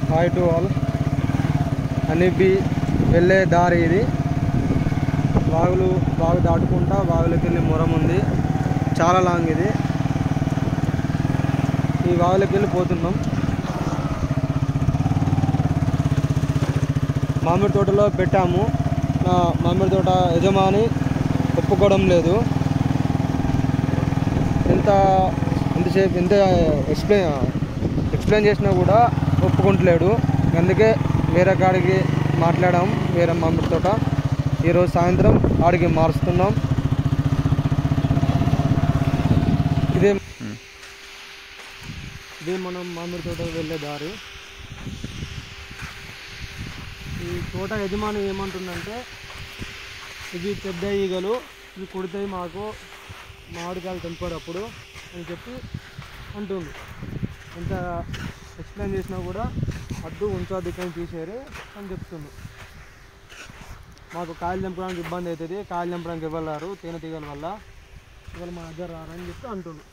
Hi to all. Honeybee వెళ్ళే దారి ఇది. వాగు దాటుకుంటా వాగులోకి వెళ్ళి మొరం ఉంది, చాలా లాంగ్ ఇది. ఈ వాగులోకి వెళ్ళి పోతున్నాం. మామిడి తోటలో పెట్టాము. మామిడి తోట యజమాని ఒప్పుకోవడం లేదు. ఎంతసేపు ఎంత ఎక్స్ప్లెయిన్ చేసినా కూడా ఒప్పుకుంటలేడు. అందుకే వేరే కాడికి మాట్లాడాం, వేరే మామిడి తోట. ఈరోజు సాయంత్రం ఆడికి మారుస్తున్నాం. ఇదే మనం మామిడి తోట వెళ్ళే దారి. ఈ తోట యజమాని ఏమంటుందంటే, ఇవి పెద్ద ఈగలు, ఇవి కుడతాయి మాకు మామిడికాయలు తెంపేటప్పుడు అని చెప్పి అంటుంది. ఎంత ఎక్స్ప్లెయిన్ చేసినా కూడా అడ్డు ఉంచొద్దు, ఇక్కడ తీసేరు అని చెప్తుంది. మాకు కాయలు తెంపడానికి ఇబ్బంది అవుతుంది, కాయలు తెంపడానికి ఇవ్వలేరు తేనెటీగల వల్ల, ఇవాళ మా దగ్గర రారని చెప్పి అంటుంది.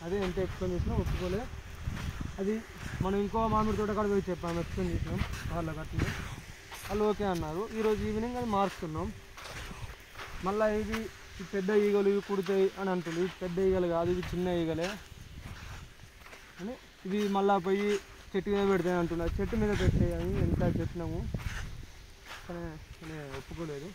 అదే ఎంత ఎక్స్ప్లెయిన్ చేసినా ఒప్పుకోలే. అది మనం ఇంకో మామిడి తోట కాడ పోయి చెప్పాము, ఎక్స్ప్లెయిన్ చేసినాం వాళ్ళకి. అట్లనే వాళ్ళు ఓకే అన్నారు. ఈరోజు ఈవినింగ్ అది మారుస్తున్నాం. మళ్ళీ ఇవి పెద్ద ఈగలు, ఇవి కుడతాయి అని అంటుంది. ఇవి పెద్ద ఈగలు కాదు, ఇవి చిన్న ఈగలే అని. ఇవి మళ్ళీ పోయి చెట్టు మీద పెడతాయి అంటున్నారు. చెట్టు మీద పెట్టాయి అని ఎంత చెప్పినాము, కానీ ఒప్పుకోలేదు.